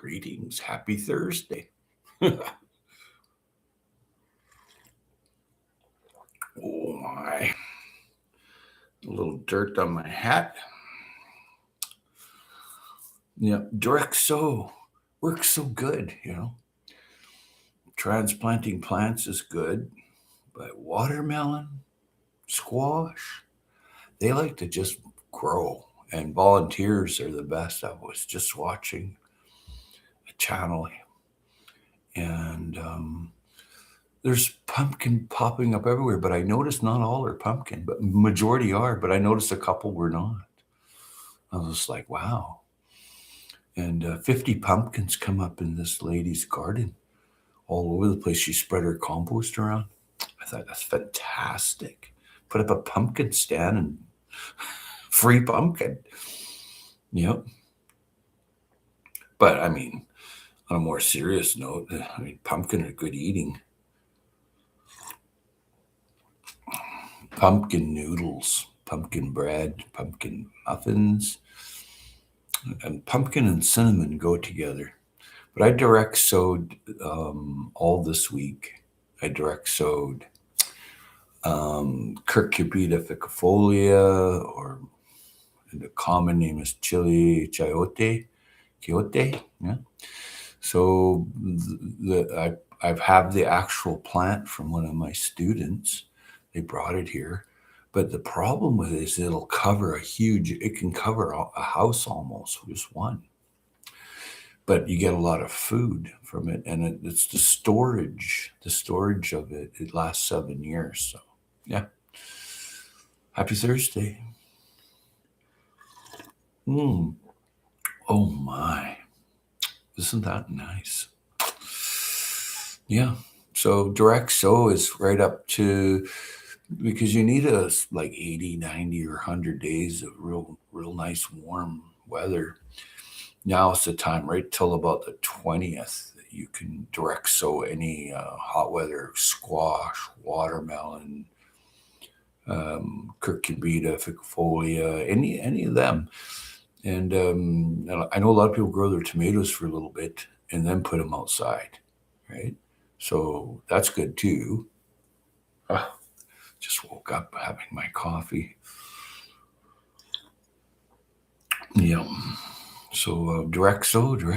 Greetings. Happy Thursday. Oh my. A little dirt on my hat. Yeah, direct sow works so good. Transplanting plants is good, but watermelon, squash, they like to just grow. And volunteers are the best. I was just watching a channel, and there's pumpkin popping up everywhere, but I noticed not all are pumpkin, but majority are, but I noticed a couple were not. I was just like, wow. And 50 pumpkins come up in this lady's garden all over the place. She spread her compost around. I thought, that's fantastic. Put up a pumpkin stand and free pumpkin. Yep. But I mean, on a more serious note, pumpkin are good eating. Pumpkin noodles, pumpkin bread, pumpkin muffins, and pumpkin and cinnamon go together. But I direct sowed all this week. I direct sowed Cucurbita ficofolia, or the common name is chili chayote. Yeah. So I've have the actual plant from one of my students. They brought it here. But the problem with it is it can cover a house almost, just one. But you get a lot of food from it, and it's the storage of it. It lasts 7 years. So, yeah. Happy Thursday. Oh my. Isn't that nice? Yeah. So direct sow is right up to, because you need like 80, 90, or 100 days of real nice warm weather. Now is the time, right till about the 20th, that you can direct sow any hot weather squash, watermelon, Cucurbita ficofolia, any of them. And I know a lot of people grow their tomatoes for a little bit and then put them outside, right? So that's good too. Just woke up having my coffee. Yeah. So direct sow. You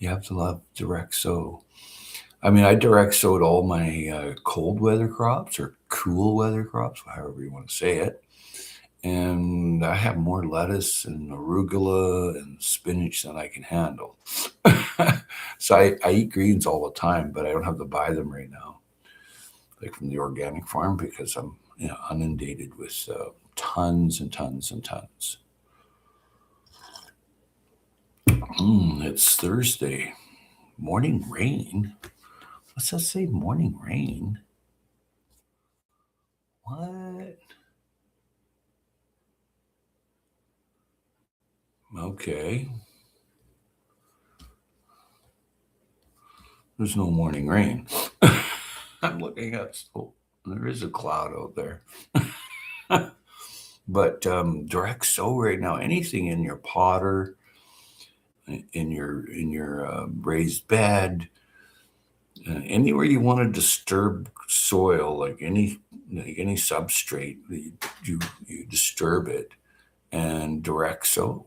have to love direct sow. I mean, I direct sowed all my cold weather crops, or cool weather crops, however you want to say it. And I have more lettuce and arugula and spinach than I can handle. So I eat greens all the time, but I don't have to buy them right now, like from the organic farm, because I'm inundated with tons and tons and tons. It's Thursday. Morning rain? What's that say? Morning rain? What? Okay. There's no morning rain. I'm looking at, there is a cloud out there. But direct sow right now, anything in your potter, in your raised bed, anywhere you want to disturb soil, like any substrate, you disturb it, and direct sow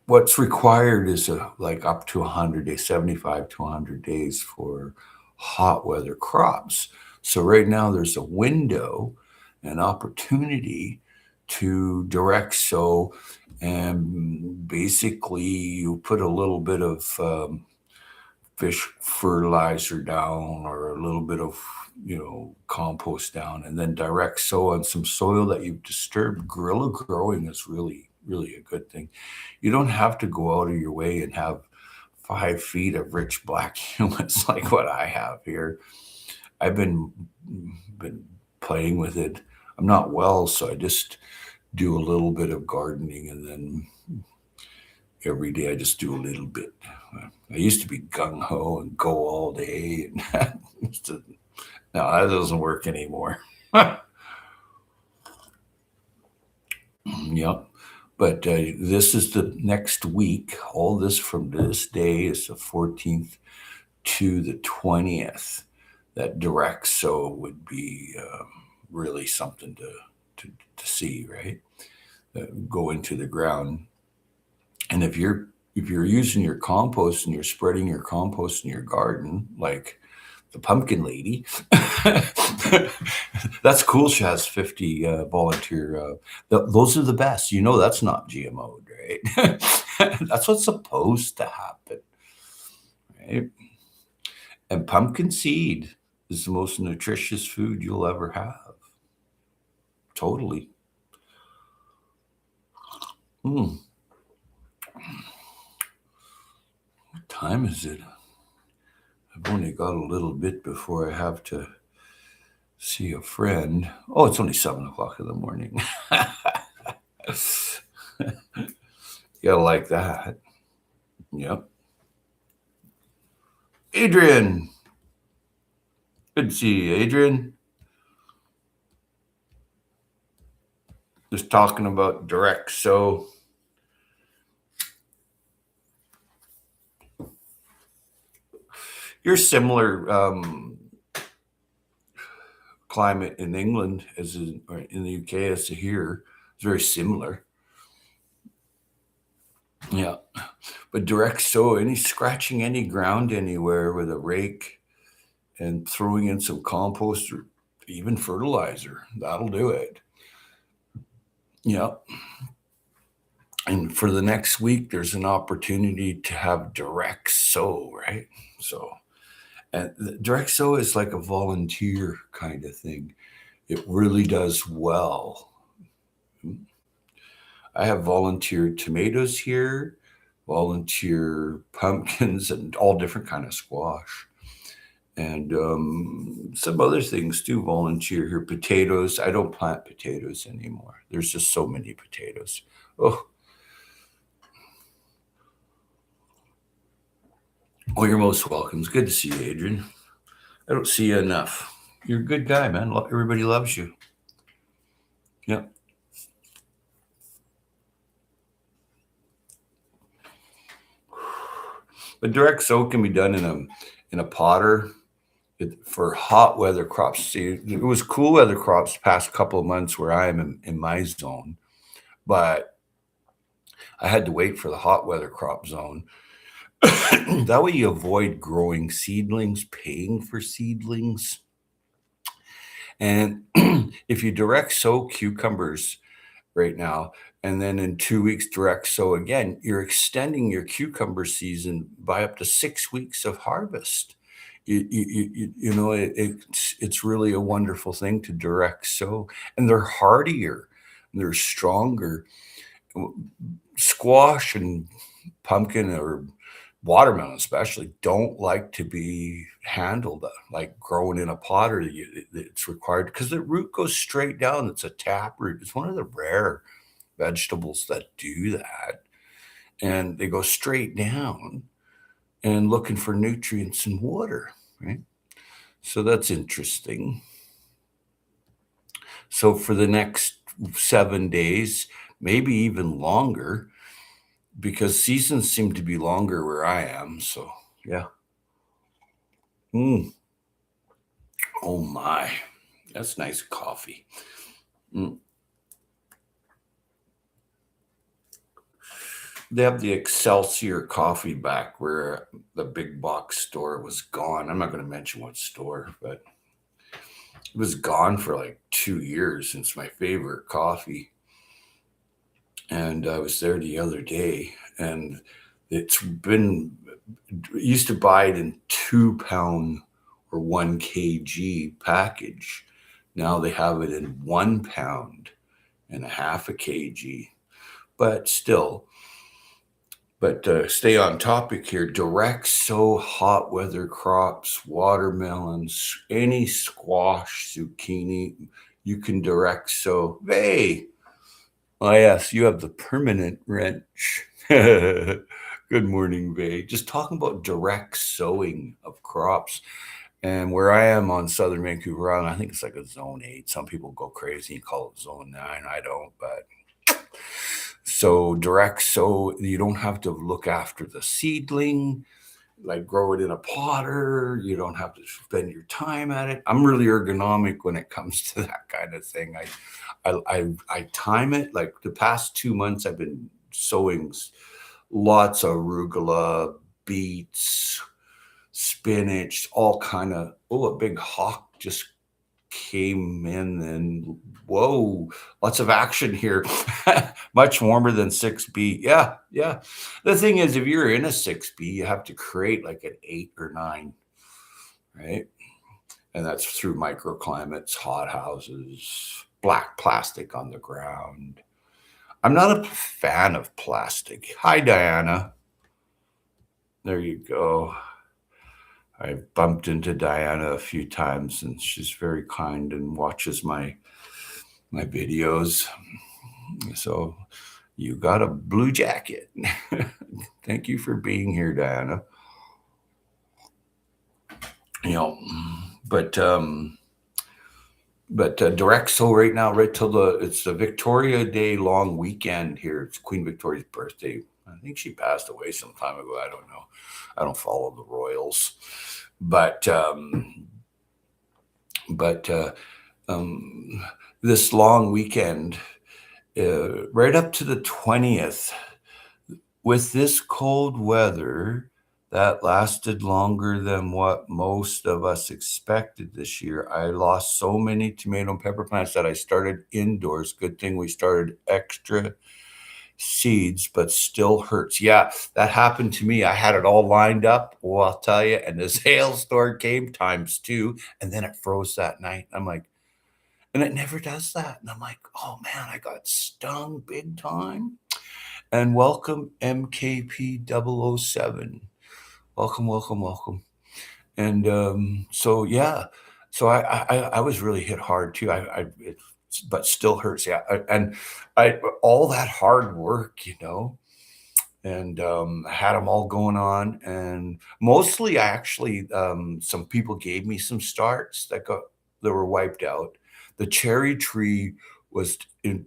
what's required is like up to 100 days, 75 to 100 days for hot weather crops. So right now there's a window, an opportunity to direct sow, and basically you put a little bit of fish fertilizer down, or a little bit of compost down, and then direct sow on some soil that you've disturbed. Guerrilla growing is really a good thing. You don't have to go out of your way and have 5 feet of rich black humus like what I have here. I've been playing with it. I'm not well, so I just do a little bit of gardening, and then every day I just do a little bit. I used to be gung-ho and go all day, and no, that doesn't work anymore. Yep. But this is the next week. All this from this day is the 14th to the 20th. That direct sow would be really something to see, right? Go into the ground. And if you're using your compost and you're spreading your compost in your garden, like the pumpkin lady, that's cool. She has 50 volunteer. Those are the best. You know, that's not GMO'd, right? That's what's supposed to happen, right? And pumpkin seed is the most nutritious food you'll ever have. Totally. What time is it? I've only got a little bit before I have to see a friend. Oh, it's only 7 o'clock in the morning. You gotta like that. Yep. Adrian. Good to see you, Adrian. Just talking about direct sow. You're similar climate in England or in the UK as to here. It's very similar. Yeah. But direct sow, scratching any ground anywhere with a rake and throwing in some compost or even fertilizer, that'll do it. Yeah. And for the next week, there's an opportunity to have direct sow, right? So, and direct sow is like a volunteer kind of thing. It really does well. I have volunteer tomatoes here, volunteer pumpkins, and all different kind of squash, and some other things too. Volunteer here, potatoes. I don't plant potatoes anymore. There's just so many potatoes. Oh, you're most welcome. It's good to see you, Adrian. I don't see you enough. You're a good guy, man. Everybody loves you. Yeah. But direct sow can be done in a potter for hot weather crops. See, it was cool weather crops past couple of months where I am in my zone, but I had to wait for the hot weather crop zone. That way you avoid growing seedlings, paying for seedlings. And if you direct sow cucumbers right now, and then in 2 weeks direct sow again, you're extending your cucumber season by up to 6 weeks of harvest. It's really a wonderful thing to direct sow, and they're hardier, and they're stronger. Squash and pumpkin or watermelon especially don't like to be handled like grown in a pot, or it's required because the root goes straight down. It's a tap root. It's one of the rare vegetables that do that, and they go straight down and looking for nutrients and water, right? So that's interesting. So for the next 7 days, maybe even longer, because seasons seem to be longer where I am. So yeah. Mm. Oh my, that's nice coffee. Mm. They have the Excelsior coffee back where the big box store was gone. I'm not going to mention what store, but it was gone for like 2 years since my favorite coffee. And I was there the other day, and it used to buy it in 2 pound or 1 kg package. Now they have it in 1 pound and a half a kg. But still, stay on topic here. Direct sow hot weather crops, watermelons, any squash, zucchini, you can direct sow. Hey, oh yes, you have the permanent wrench. Good morning, Vay. Just talking about direct sowing of crops. And where I am on southern Vancouver Island, I think it's like a zone 8. Some people go crazy and call it zone 9. I don't, but So direct sow, you don't have to look after the seedling, like grow it in a potter. You don't have to spend your time at it. I'm really ergonomic when it comes to that kind of thing. I time it. Like the past 2 months, I've been sowing lots of arugula, beets, spinach, all kind of. Oh, a big hawk just came in, and whoa, lots of action here. Much warmer than 6B. Yeah, yeah. The thing is, if you're in a 6B, you have to create like an 8 or 9, right? And that's through microclimates, hot houses, black plastic on the ground. I'm not a fan of plastic. Hi, Diana. There you go. I bumped into Diana a few times, and she's very kind and watches my videos. So you got a blue jacket. Thank you for being here, Diana. You know, but direct sow right now, right till it's the Victoria Day long weekend here. It's Queen Victoria's birthday. I think she passed away some time ago. I don't know. I don't follow the royals, but but this long weekend, right up to the 20th, with this cold weather that lasted longer than what most of us expected this year, I lost so many tomato and pepper plants that I started indoors. Good thing we started extra seeds, but still hurts. Yeah, that happened to me. I had it all lined up. Well, I'll tell you, and this hailstorm came ×2, and then it froze that night. I'm like, and it never does that. And I'm like, oh man, I got stung big time. And welcome MKP 007. Welcome, welcome, welcome. And so yeah, so I was really hit hard too. But still hurts. Yeah, and I all that hard work, and I had them all going on, and mostly I actually some people gave me some starts that were wiped out. The cherry tree was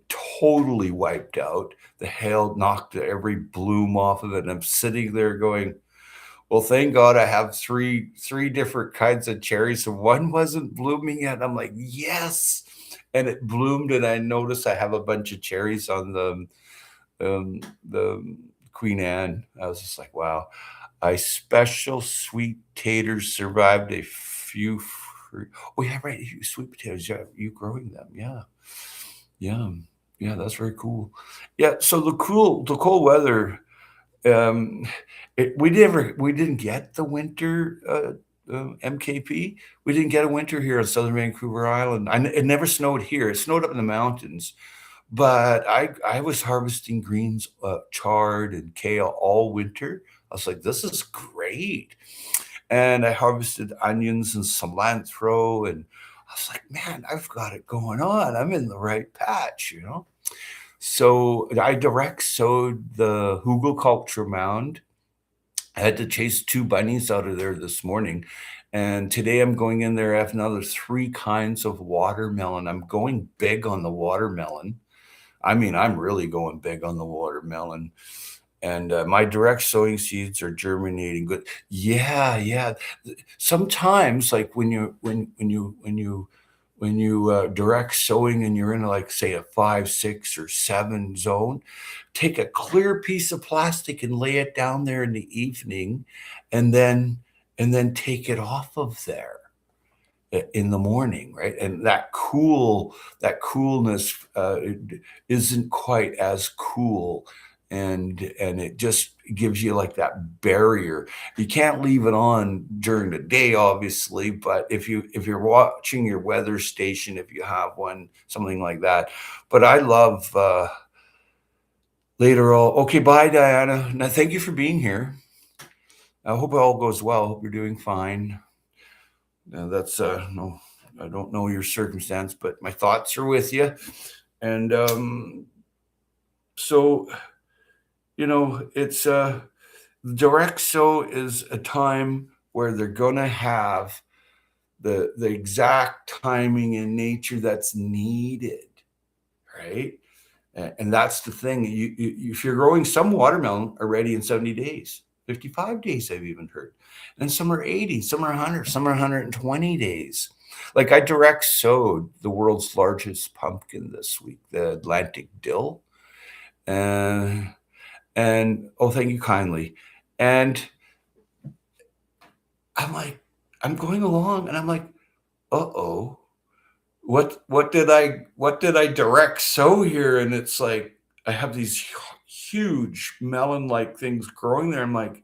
totally wiped out. The hail knocked every bloom off of it, and I'm sitting there going, well, thank God I have three different kinds of cherries. So one wasn't blooming yet. I'm like, yes. And it bloomed, and I noticed I have a bunch of cherries on the Queen Anne. I was just like, wow. I special sweet taters survived a few oh yeah, right. Sweet potatoes. Yeah, you growing them. Yeah. Yeah. Yeah, that's very cool. Yeah. So the cold weather, um, we didn't get the winter, MKP. We didn't get a winter here on Southern Vancouver Island. It never snowed here. It snowed up in the mountains, but I was harvesting greens, chard and kale all winter. I was like, this is great. And I harvested onions and cilantro, and I was like, man, I've got it going on. I'm in the right patch. So I direct sowed the hugelkultur mound. I had to chase 2 bunnies out of there this morning, and today I'm going in there. I have another 3 kinds of watermelon. I'm going big on the watermelon. I mean, I'm really going big on the watermelon, and, my direct sowing seeds are germinating good. Yeah, yeah. Sometimes, like, when you direct sowing and you're in, like, say, a 5, 6, or 7 zone, take a clear piece of plastic and lay it down there in the evening, and then take it off of there in the morning, right? And that coolness isn't quite as cool, and it just gives you like that barrier. You can't leave it on during the day, obviously, but if you're watching your weather station, if you have one, something like that. But I love later on. Okay, bye, Diana. Now, thank you for being here. I hope it all goes well. Hope you're doing fine. That's no, I don't know your circumstance, but my thoughts are with you. And so it's direct sow is a time where they're gonna have the exact timing and nature that's needed, right? And that's the thing. If you're growing, some watermelon are ready in 70 days, 55 days, I've even heard. And some are 80, some are 100, some are 120 days. Like I direct sowed the world's largest pumpkin this week, the Atlantic dill. And oh, thank you kindly. And I'm like, I'm going along and I'm like, uh-oh, what did I direct sow here? And it's like I have these huge melon-like things growing there. I'm like,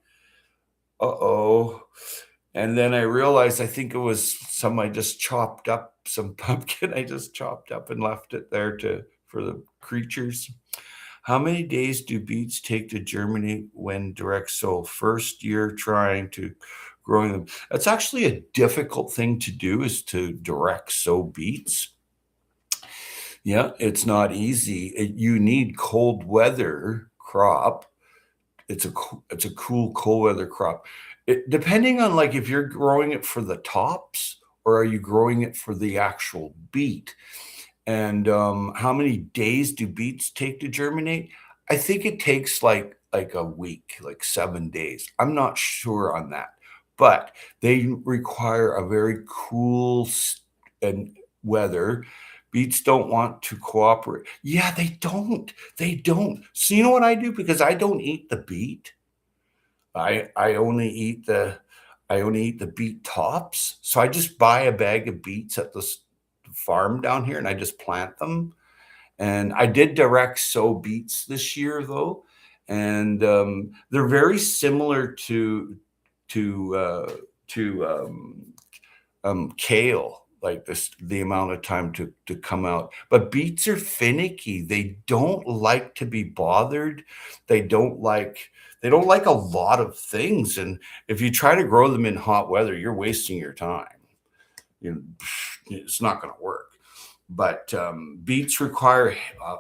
uh-oh. And then I realized I think it was some I just chopped up, some pumpkin I just chopped up and left it there to for the creatures. How many days do beets take to germinate when direct sow? First year trying to growing them. That's actually a difficult thing to do is to direct sow beets. Yeah, it's not easy. You need cold weather crop. It's a cool cold weather crop. Depending on like if you're growing it for the tops or are you growing it for the actual beet. And how many days do beets take to germinate? I think it takes like a week, like 7 days. I'm not sure on that, but they require a very cool and weather. Beets don't want to cooperate. Yeah, they don't. They don't. So you know what I do? Because I don't eat the beet. I only eat the beet tops. So I just buy a bag of beets at the farm down here and I just plant them. And I did direct sow beets this year though, and they're very similar to to kale, like this the amount of time to come out. But beets are finicky. They don't like to be bothered. They don't like they don't like a lot of things. And if you try to grow them in hot weather, you're wasting your time. You know, it's not going to work. But beets require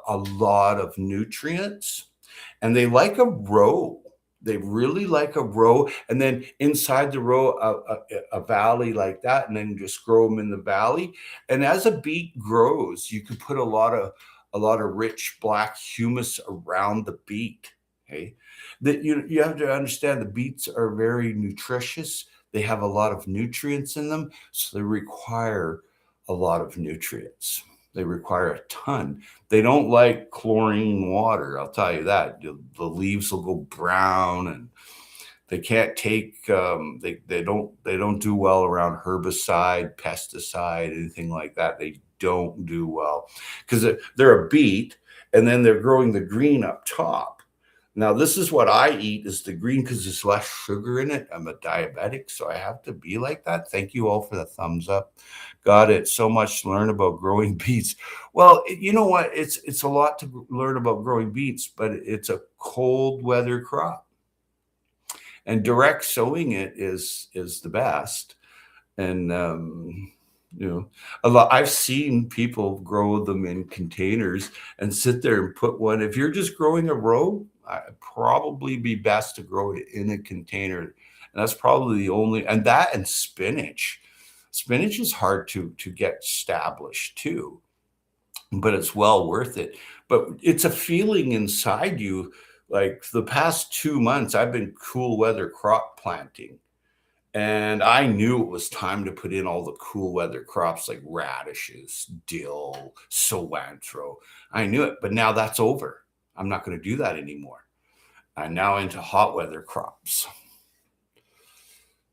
a lot of nutrients, and they like a row. They really like a row, and then inside the row, a valley like that, and then just grow them in the valley. And as a beet grows, you can put a lot of rich black humus around the beet. Okay, that you have to understand the beets are very nutritious. They have a lot of nutrients in them, so they require a lot of nutrients. They require a ton. They don't like chlorine water, I'll tell you that. The leaves will go brown and they can't take they don't do well around herbicide, pesticide, anything like that. They don't do well because they're a beet and then they're growing the green up top. Now, this is what I eat is the green because there's less sugar in it. I'm a diabetic, so I have to be like that. Thank you all for the thumbs up. Got it. So much to learn about growing beets. Well, you know what? It's a lot to learn about growing beets, but it's a cold weather crop. And direct sowing it is the best. And a lot I've seen people grow them in containers and sit there and put one. If you're just growing a row, I'd probably be best to grow it in a container. And that's probably the only and that and spinach. Spinach is hard to get established too, but it's well worth it. But it's a feeling inside you. Like the past 2 months, I've been cool weather crop planting. And I knew it was time to put in all the cool weather crops like radishes, dill, cilantro. I knew it, but now that's over. I'm not going to do that anymore. I'm now into hot weather crops.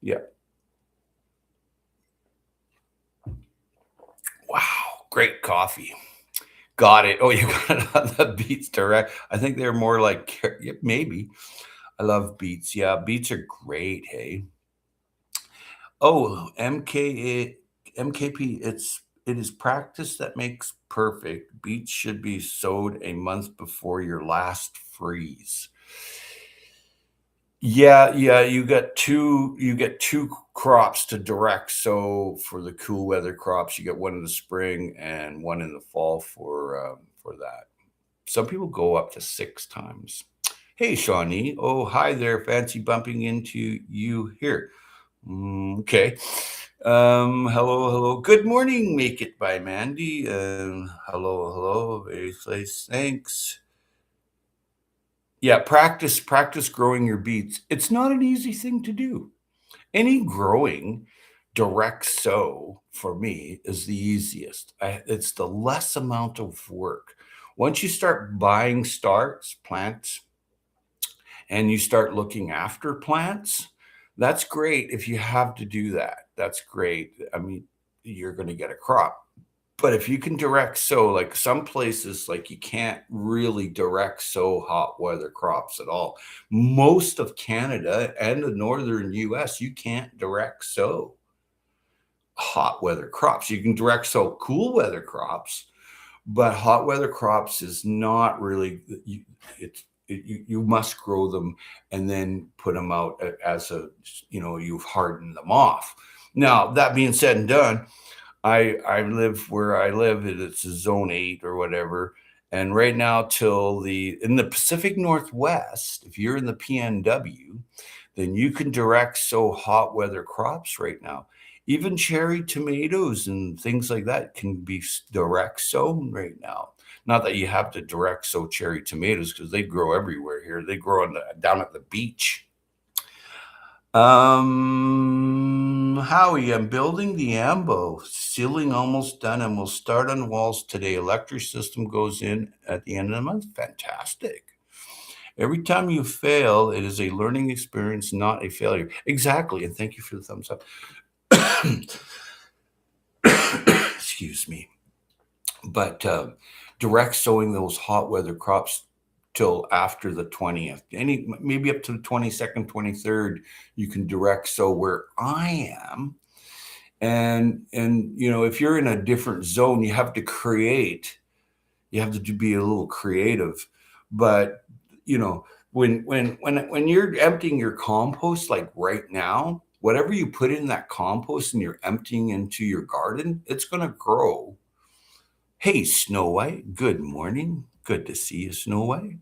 Yeah. Wow. Great coffee. Got it. Oh, you got it on the beets direct. I think they're more like, yeah, maybe. I love beets. Yeah, beets are great. Hey. Oh, MKP, it is practice that makes perfect. Beets should be sowed a month before your last freeze. Yeah, yeah, you get two crops to direct. So for the cool weather crops, you get one in the spring and one in the fall for that. Some people go up to 6 times. Hey, Shawnee. Oh, hi there. Fancy bumping into you here. Okay. Hello, hello. Good morning. Make it by Mandy. Hello, hello. Very nice. Thanks. Yeah, practice growing your beets. It's not an easy thing to do. Any growing direct sow for me is the easiest. It's the less amount of work. Once you start buying plants, and you start looking after plants, that's great if you have to do that. That's great. I mean, you're going to get a crop. But if you can direct sow, like some places, like you can't really direct sow hot weather crops at all. Most of Canada and the northern US, you can't direct sow hot weather crops. You can direct sow cool weather crops, but hot weather crops is not really you must grow them and then put them out as you've hardened them off. Now that being said and done, I live where I live, and it's a zone 8 or whatever. And right now, till the in the Pacific Northwest, if you're in the PNW, then you can direct sow hot weather crops right now. Even cherry tomatoes and things like that can be direct sown right now. Not that you have to direct sow cherry tomatoes because they grow everywhere here. They grow down at the beach. Howie, I'm building the AMBO. Ceiling almost done, and we'll start on walls today. Electric system goes in at the end of the month. Fantastic. Every time you fail, it is a learning experience, not a failure. Exactly. And thank you for the thumbs up. Excuse me. But direct sowing those hot weather crops till after the 20th, maybe up to the 22nd, 23rd, you can direct sow where I am. And if you're in a different zone, you have to be a little creative. But when you're emptying your compost, like right now, whatever you put in that compost and you're emptying into your garden, it's going to grow. Hey, Snow White, good morning. Good to see you, Snow White.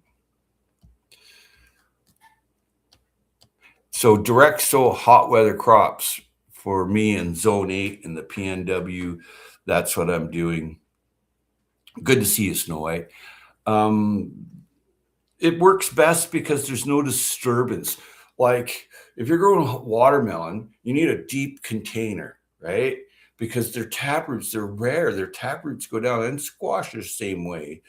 So direct sow hot weather crops for me in zone 8 in the PNW. That's what I'm doing. Good to see you, Snow White. It works best because there's no disturbance. Like if you're growing watermelon, you need a deep container, right? Because their taproots, they're rare. Their taproots go down, and squash the same way,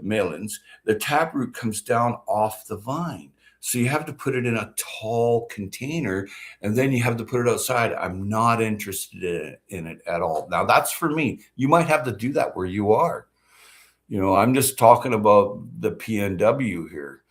melons. The taproot comes down off the vine. So you have to put it in a tall container, and then you have to put it outside. I'm not interested in it at all. Now that's for me. You might have to do that where you are. I'm just talking about the PNW here,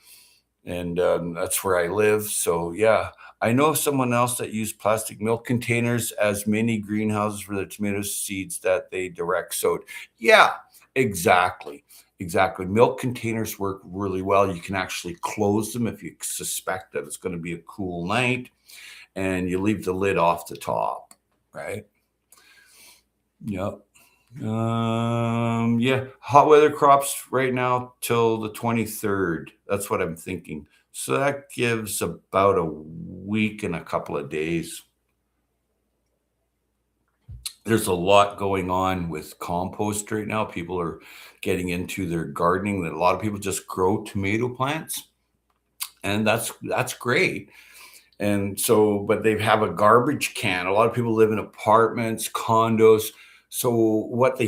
and that's where I live. So yeah, I know of someone else that used plastic milk containers as mini greenhouses for the tomato seeds that they direct sowed. Yeah, exactly. Exactly. Milk containers work really well. You can actually close them if you suspect that it's going to be a cool night, and you leave the lid off the top, right? Yep. Yeah, hot weather crops right now till the 23rd. That's what I'm thinking. So that gives about a week and a couple of days. There's a lot going on with compost right now. People are getting into their gardening. A lot of people just grow tomato plants, and that's great. And so, but they have a garbage can. A lot of people live in apartments, condos. So what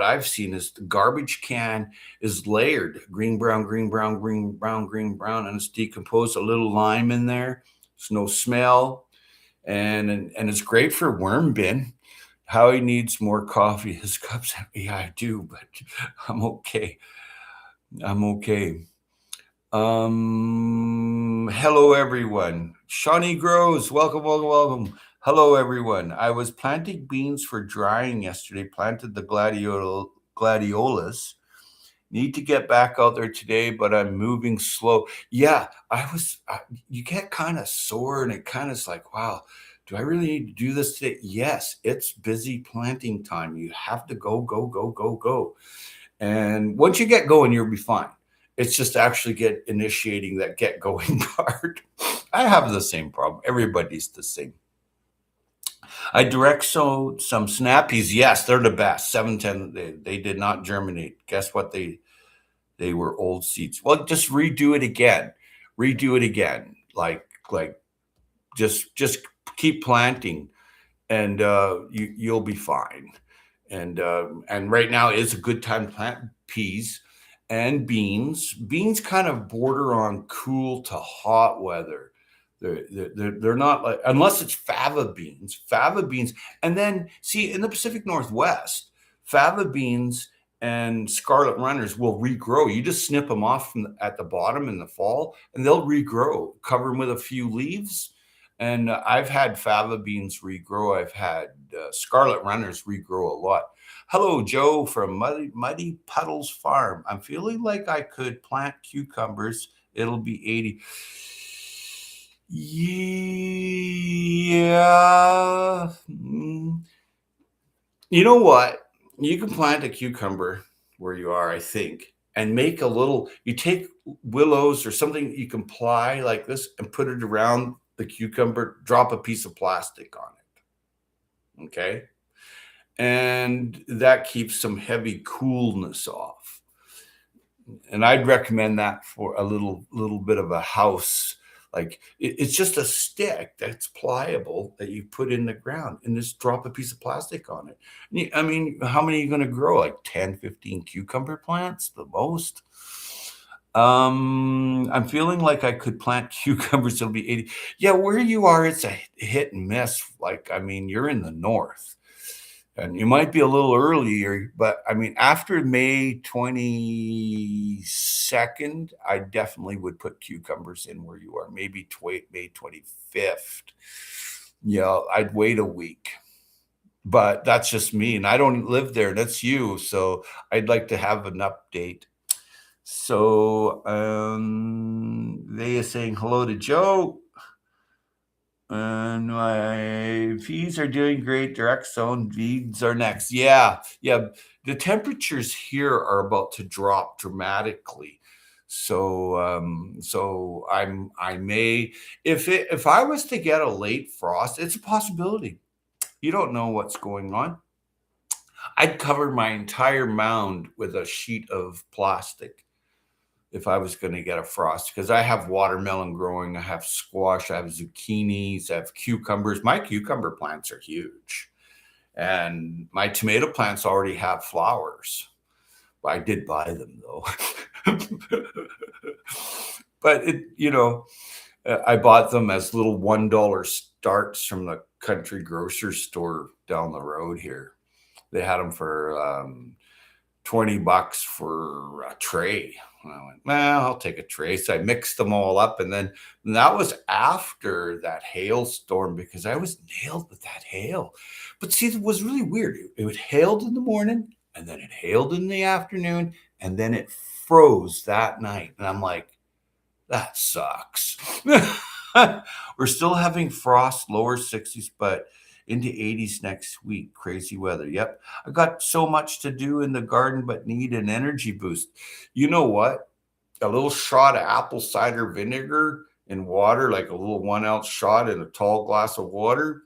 I've seen is the garbage can is layered green, brown, green, brown, green, brown, green, brown, and it's decomposed. A little lime in there. It's no smell, and it's great for worm bin. Howie needs more coffee. His cup's empty. Yeah, I do, but I'm okay. I'm okay. Hello everyone. Shawnee Grows, welcome, welcome, welcome. Hello everyone. I was planting beans for drying yesterday. Planted the gladiolas. Need to get back out there today, but I'm moving slow. Yeah, you get kind of sore, and it kind of is like, wow, do I really need to do this today? Yes, it's busy planting time. You have to go, go, go, go, go. And once you get going, you'll be fine. It's just actually initiating that get going part. I have the same problem. Everybody's the same. I direct sowed some snap peas. Yes, they're the best. 710. They did not germinate. Guess what? They were old seeds. Well, just redo it again. Redo it again. Like just keep planting, and you'll be fine. And right now is a good time to plant peas and beans. Beans kind of border on cool to hot weather. They're not like, unless it's fava beans, and then see in the Pacific Northwest, fava beans and scarlet runners will regrow. You just snip them off at the bottom in the fall, and they'll regrow. Cover them with a few leaves, and I've had fava beans regrow. I've had scarlet runners regrow a lot. Hello, Joe from Muddy Puddles Farm. I'm feeling like I could plant cucumbers. It'll be 80. Yeah. You know what? You can plant a cucumber where you are, I think, and make a little. You take willows or something you can ply like this and put it around the cucumber, drop a piece of plastic on it. Okay. And that keeps some heavy coolness off. And I'd recommend that for a little bit of a house. Like it's just a stick that's pliable that you put in the ground and just drop a piece of plastic on it. I mean, how many are you going to grow? Like 10, 15 cucumber plants, the most? I'm feeling like I could plant cucumbers. It'll be 80. Yeah, where you are, it's a hit and miss. Like, I mean, you're in the north and you might be a little earlier, but I mean, after May 22nd, I definitely would put cucumbers in where you are. Maybe May 25th. Yeah, I'd wait a week, but that's just me. And I don't live there. That's you. So I'd like to have an update. So they are saying hello to Joe. And my peas are doing great. Direct sown beans are next. Yeah. The temperatures here are about to drop dramatically. So I may, if I was to get a late frost, it's a possibility. You don't know what's going on. I'd cover my entire mound with a sheet of plastic if I was going to get a frost, because I have watermelon growing, I have squash, I have zucchinis, I have cucumbers. My cucumber plants are huge, and my tomato plants already have flowers. I did buy them though. But I bought them as little $1 starts from the country grocery store down the road here. They had them for $20 for a tray. And I went, well, I'll take a tray. So I mixed them all up. And that was after that hailstorm, because I was nailed with that hail. But see, it was really weird. It hailed in the morning, and then it hailed in the afternoon, and then it froze that night. And I'm like, that sucks. We're still having frost, lower 60s, but into 80s next week. Crazy weather. Yep. I got so much to do in the garden, but need an energy boost. You know what? A little shot of apple cider vinegar in water, like a little 1 ounce shot in a tall glass of water.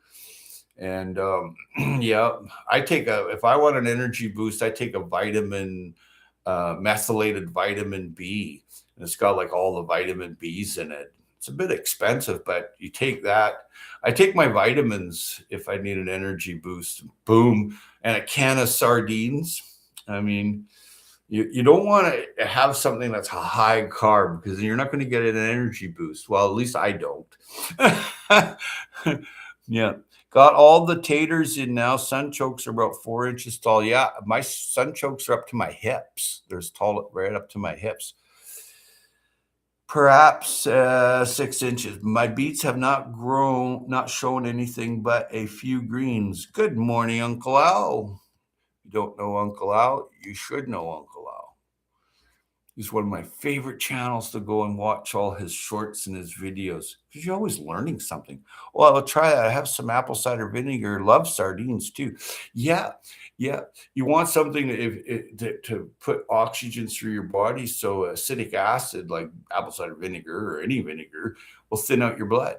And yeah, if I want an energy boost, I take a methylated vitamin B. And it's got like all the vitamin B's in it. It's a bit expensive, but you take that. I take my vitamins if I need an energy boost. Boom. And a can of sardines. I mean, you don't want to have something that's high carb, because you're not going to get an energy boost. Well, at least I don't. Yeah. Got all the taters in now. Sunchokes are about 4 inches tall. Yeah, my sunchokes are up to my hips. They're tall, right up to my hips. Perhaps 6 inches. My beets have not shown anything but a few greens. Good morning, Uncle Al. You don't know Uncle Al? You should know Uncle Al. He's one of my favorite channels to go and watch all his shorts and his videos, because you're always learning something. Well, I'll try that. I have some apple cider vinegar. Love sardines too. Yeah. You want something to put oxygen through your body, so acidic acid like apple cider vinegar or any vinegar will thin out your blood.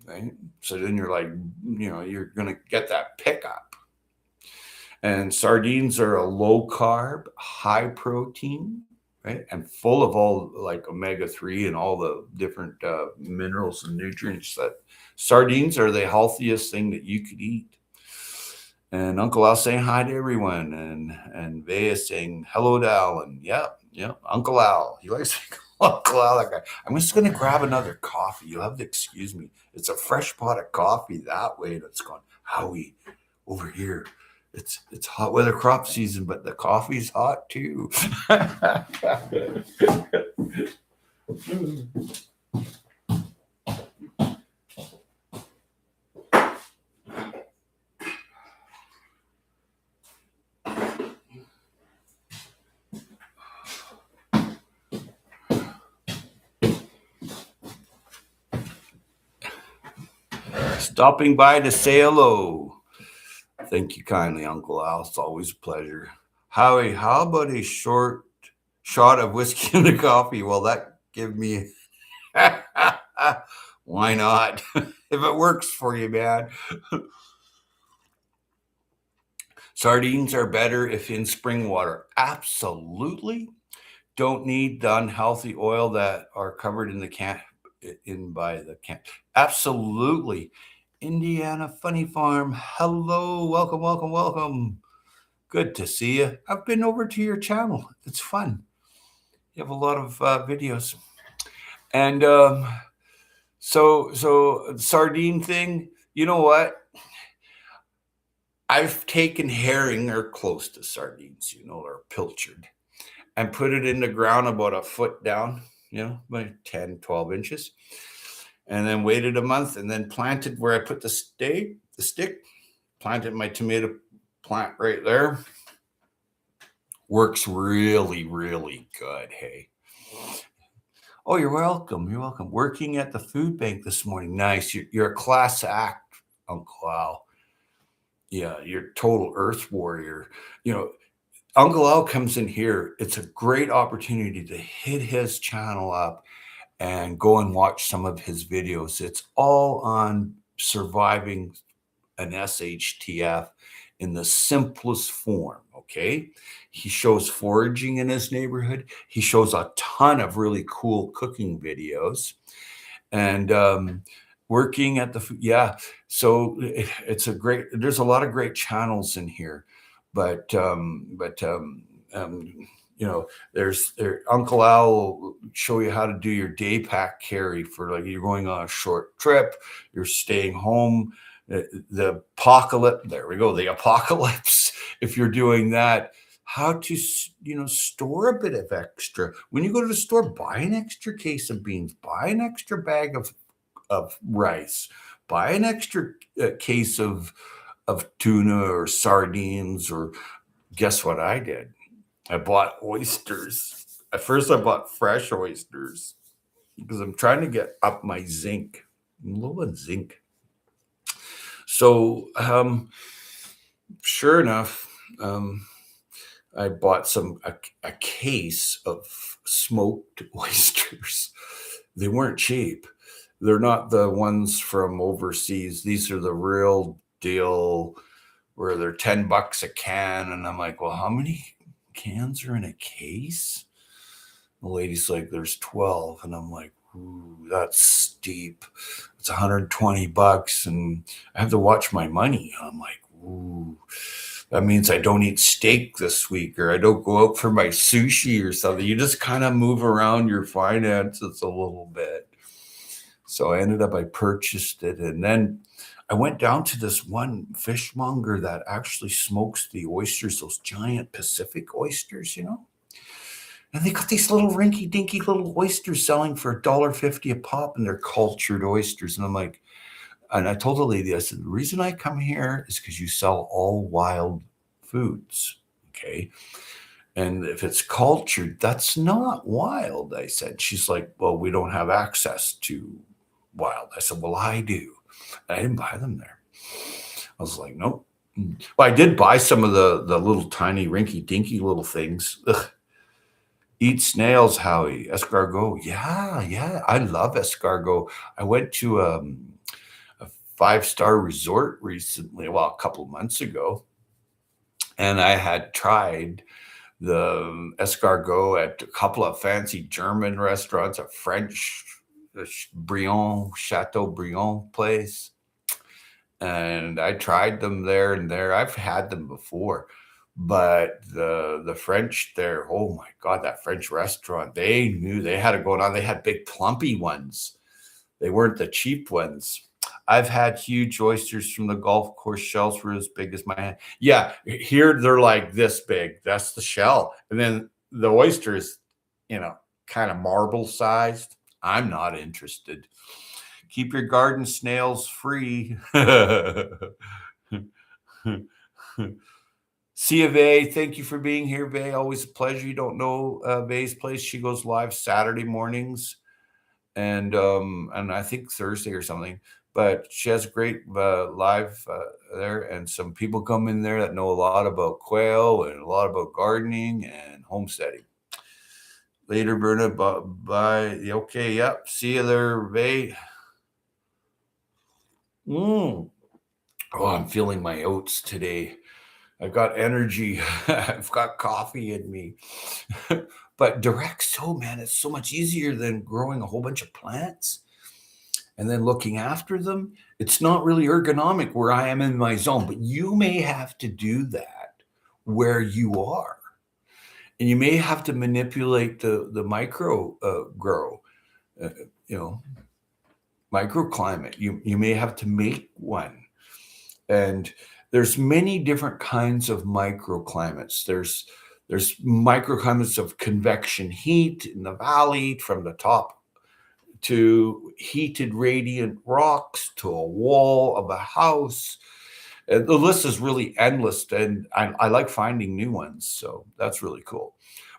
right? So then you're like, you're going to get that pickup. And sardines are a low carb, high protein, right? And full of all like omega-3 and all the different minerals and nutrients that sardines are the healthiest thing that you could eat. And Uncle Al saying hi to everyone, and Vea saying hello to Alan. Yep, yep. Uncle Al. He likes to call Uncle Al, that guy. I'm just gonna grab another coffee. You'll have to excuse me. It's a fresh pot of coffee that way that's gone. Howie, over here. It's hot weather crop season, but the coffee's hot too. Stopping by to say hello. Thank you kindly, Uncle Al. It's always a pleasure. Howie, how about a short shot of whiskey and a coffee? Well, that give me why not? If it works for you, man. Sardines are better if in spring water. Absolutely. Don't need the unhealthy oil that are covered in the can by the can. Absolutely. Indiana Funny Farm. Hello. Welcome, welcome, welcome. Good to see you. I've been over to your channel. It's fun. You have a lot of videos. And so sardine thing, you know what? I've taken herring or close to sardines, or pilchard, and put it in the ground about a foot down, by 10, 12 inches. And then waited a month and then planted where I put the stick, planted my tomato plant right there. Works really, really good. Hey. Oh, you're welcome. You're welcome. Working at the food bank this morning. Nice. You're a class act, Uncle Al. Yeah, you're total earth warrior. Uncle Al comes in here. It's a great opportunity to hit his channel up and go and watch some of his videos. It's all on surviving an SHTF in the simplest form, okay? He shows foraging in his neighborhood. He shows a ton of really cool cooking videos. And working at the food, yeah. So it's there's a lot of great channels in here, but there's Uncle Al will show you how to do your day pack carry for like you're going on a short trip, you're staying home. The apocalypse, there we go, the apocalypse. If you're doing that, how to store a bit of extra. When you go to the store, buy an extra case of beans, buy an extra bag of rice, buy an extra case of tuna or sardines. Or guess what I did? I bought oysters. At first, I bought fresh oysters because I'm trying to get up my zinc. I'm low on zinc. So, sure enough, I bought a case of smoked oysters. They weren't cheap. They're not the ones from overseas. These are the real deal where they're $10 a can. And I'm like, well, how many cans are in a case? The lady's like, there's 12. And I'm like, ooh, that's steep. It's $120. And I have to watch my money. I'm like, ooh, that means I don't eat steak this week, or I don't go out for my sushi or something. You just kind of move around your finances a little bit. So I purchased it. And then I went down to this one fishmonger that actually smokes the oysters, those giant Pacific oysters, And they got these little rinky-dinky little oysters selling for $1.50 a pop, and they're cultured oysters. And I'm like, and I told the lady, I said, the reason I come here is because you sell all wild foods, okay? And if it's cultured, that's not wild, I said. She's like, well, we don't have access to wild. I said, well, I do. And I didn't buy them there. I was like, nope. Well, I did buy some of the little tiny rinky-dinky little things. Ugh. Eat snails, Howie. Escargot. Yeah. I love escargot. I went to 5-star resort recently, well, a couple of months ago, and I had tried the escargot at a couple of fancy German restaurants, a French Chateaubriand place. And I tried them there and there. I've had them before, but the French there, oh my God, that French restaurant, they knew they had it going on. They had big plumpy ones. They weren't the cheap ones. I've had huge oysters from the golf course. Shells were as big as my hand. Yeah, here they're like this big. That's the shell. And then the oysters, kind of marble sized. I'm not interested. Keep your garden snails free. C of A, thank you for being here, Vay. Always a pleasure. You don't know Vay's place. She goes live Saturday mornings and I think Thursday or something. But she has a great live there, and some people come in there that know a lot about quail and a lot about gardening and homesteading. Later, Berna. Bye. Okay, yep. See you there, Vay. Oh, I'm feeling my oats today. I've got energy. I've got coffee in me. But direct sow, man, it's so much easier than growing a whole bunch of plants and then looking after them. It's not really ergonomic where I am in my zone, but you may have to do that where you are. And you may have to manipulate the micro grow, microclimate. You may have to make one. And there's many different kinds of microclimates. There's microclimates of convection heat in the valley from the top to heated radiant rocks to a wall of a house. And the list is really endless, and I like finding new ones. So that's really cool.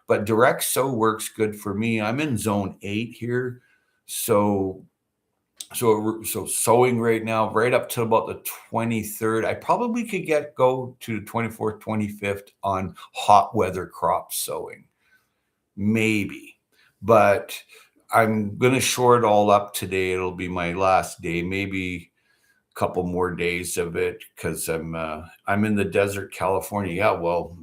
But direct sow works good for me. I'm in zone 8 here. So sowing right now, right up to about the 23rd. I probably could go to the 24th, 25th on hot weather crop sowing, maybe. But I'm gonna shore it all up today. It'll be my last day, maybe a couple more days of it, because I'm in the desert, California. Yeah, well,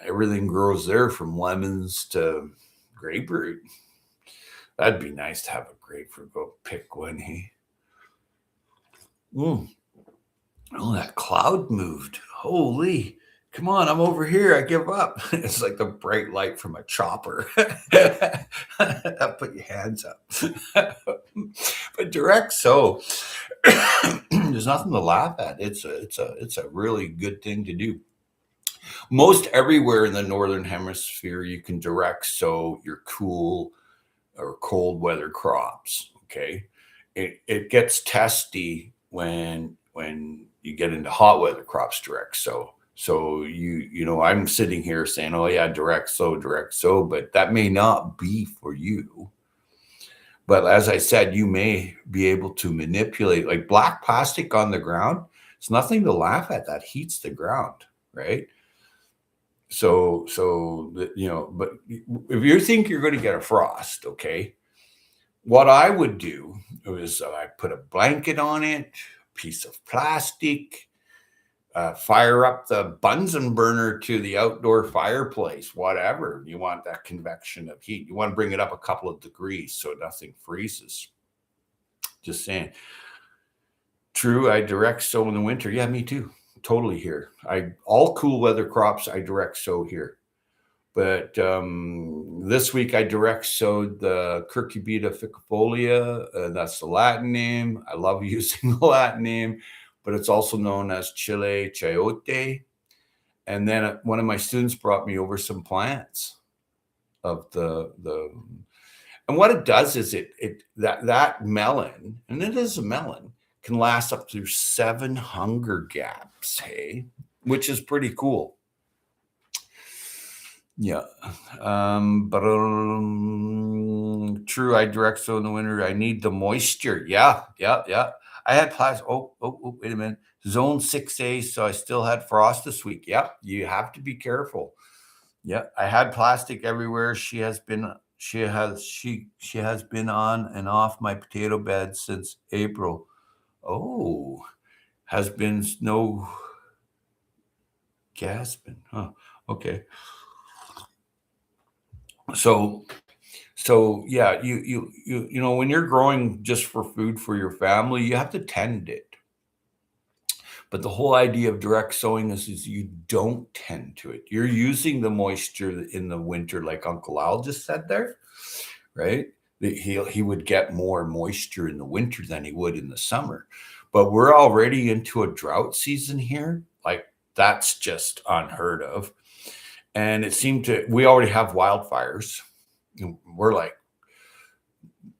everything grows there from lemons to grapefruit. That'd be nice to have a grapefruit. Go pick one, hey? Oh, that cloud moved. Holy. Come on, I'm over here. I give up. It's like the bright light from a chopper. Put your hands up. But direct sow, there's nothing to laugh at. It's a really good thing to do. Most everywhere in the northern hemisphere, you can direct sow your cool or cold weather crops. Okay, it gets testy when you get into hot weather crops direct sow. So I'm sitting here saying, oh yeah, direct sow, but that may not be for you. But as I said, you may be able to manipulate, like black plastic on the ground. It's nothing to laugh at. That heats the ground, right? So but if you think you're going to get a frost, okay, what I would do is I put a blanket on it, piece of plastic, fire up the Bunsen burner to the outdoor fireplace, whatever. You want that convection of heat. You want to bring it up a couple of degrees so nothing freezes. Just saying. True, I direct sow in the winter. Yeah, me too. Totally here. All cool weather crops I direct sow here. But this week I direct sowed the Cucurbita ficifolia. That's the Latin name. I love using the Latin name, but it's also known as Chile chayote. And then one of my students brought me over some plants of the and what it does is that melon, and it is a melon, can last up to 7 hunger gaps, hey, which is pretty cool. Yeah. But true, I direct sow in the winter. I need the moisture. Yeah. I had plastic. Oh, wait a minute. Zone 6A, so I still had frost this week. Yep. You have to be careful. Yeah. I had plastic everywhere. She has been on and off my potato bed since April. Oh, has been no gasping. Huh. Okay. So yeah, when you're growing just for food for your family, you have to tend it. But the whole idea of direct sowing is you don't tend to it. You're using the moisture in the winter, like Uncle Al just said there, right? He would get more moisture in the winter than he would in the summer. But we're already into a drought season here. Like that's just unheard of. And it seemed we already have wildfires. We're like,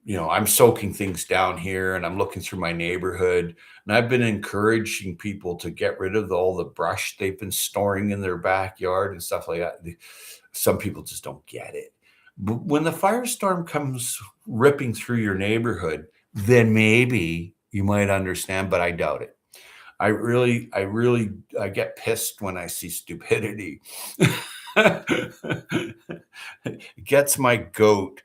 I'm soaking things down here and I'm looking through my neighborhood. And I've been encouraging people to get rid of all the brush they've been storing in their backyard and stuff like that. Some people just don't get it. But when the firestorm comes ripping through your neighborhood, then maybe you might understand, but I doubt it. I get pissed when I see stupidity. It gets my goat.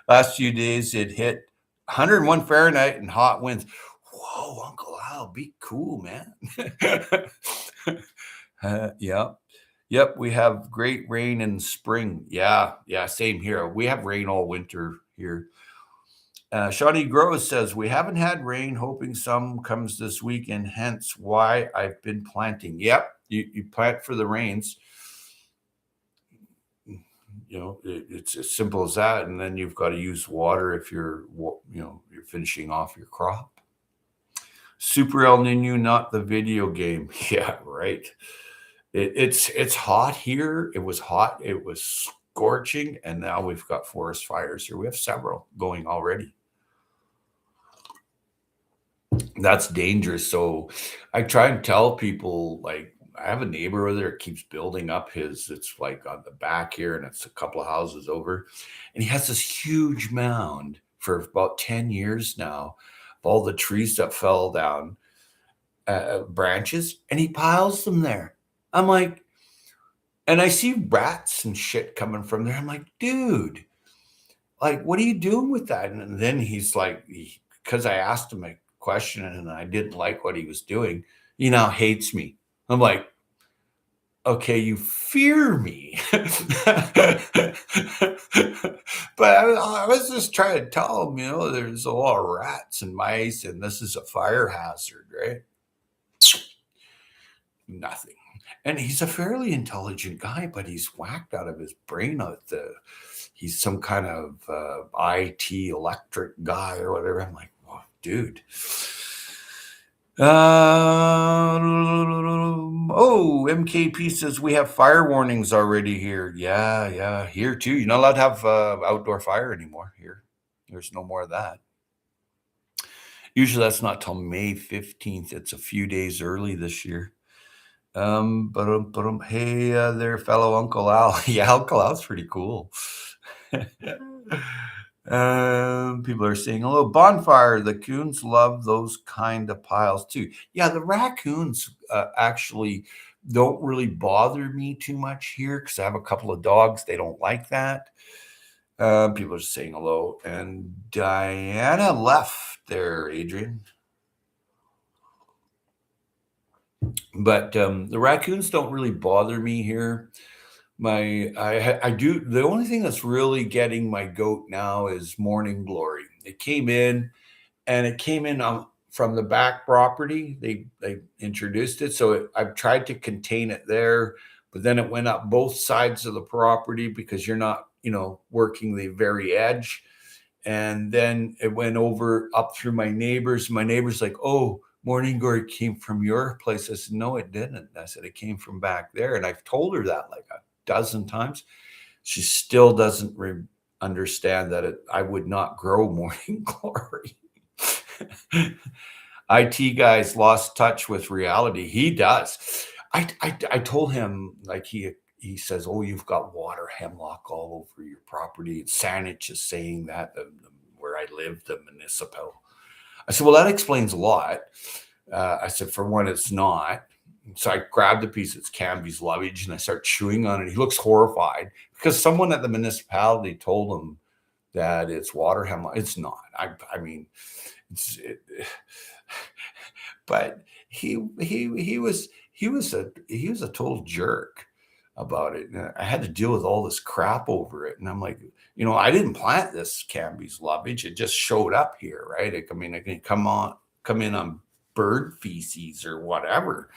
Last few days it hit 101 Fahrenheit and hot winds. Whoa, Uncle Al, be cool, man. Yeah. Yep, we have great rain in spring. Yeah, same here. We have rain all winter here. Shawnee Groves says, we haven't had rain, hoping some comes this weekend, hence why I've been planting. Yep, you plant for the rains. It's as simple as that. And then you've got to use water if you're finishing off your crop. Super El Nino, not the video game. Yeah, right. It's hot here. It was hot. It was scorching. And now we've got forest fires here. We have several going already. That's dangerous. So I try and tell people, like, I have a neighbor over there that keeps building up it's like on the back here and it's a couple of houses over. And he has this huge mound for about 10 years now of all the trees that fell down, branches, and he piles them there. I'm like, and I see rats and shit coming from there. I'm like, dude, like, what are you doing with that? And then he's like, because I asked him a question and I didn't like what he was doing, he now hates me. I'm like, okay, you fear me. But I was just trying to tell him, there's a lot of rats and mice and this is a fire hazard, right? Nothing. And he's a fairly intelligent guy, but he's whacked out of his brain. He's some kind of IT electric guy or whatever. I'm like, oh, dude. MKP says we have fire warnings already here. Yeah, here too. You're not allowed to have outdoor fire anymore here. There's no more of that. Usually that's not till May 15th. It's a few days early this year. Hey there, fellow Uncle Al. Yeah, Uncle Al's pretty cool. People are saying, hello, bonfire. The coons love those kind of piles too. Yeah, the raccoons actually don't really bother me too much here because I have a couple of dogs. They don't like that. People are saying hello. And Diana left there, Adrian. But the raccoons don't really bother me here. I do. The only thing that's really getting my goat now is morning glory. It came in, and it came in from the back property. They introduced it, so I've tried to contain it there, but then it went up both sides of the property because you're not, working the very edge, and then it went over up through my neighbors. My neighbor's like, oh. Morning glory came from your place. I said, no, it didn't. I said, it came from back there. And I've told her that like a dozen times. She still doesn't understand that I would not grow morning glory. IT guys lost touch with reality. He does. I told him, like, he says, oh, you've got water hemlock all over your property. Saanich is saying that, where I live, the municipal. I said, well, that explains a lot. I said, for one, it's not. So I grabbed a piece of Canby's luggage and I start chewing on it. He looks horrified because someone at the municipality told him that it's water hemlock. It's not. I mean, But he was a total jerk about it. And I had to deal with all this crap over it, and I'm like, I didn't plant this Canby's lovage; it just showed up here, right? I mean, I can come in on bird feces or whatever.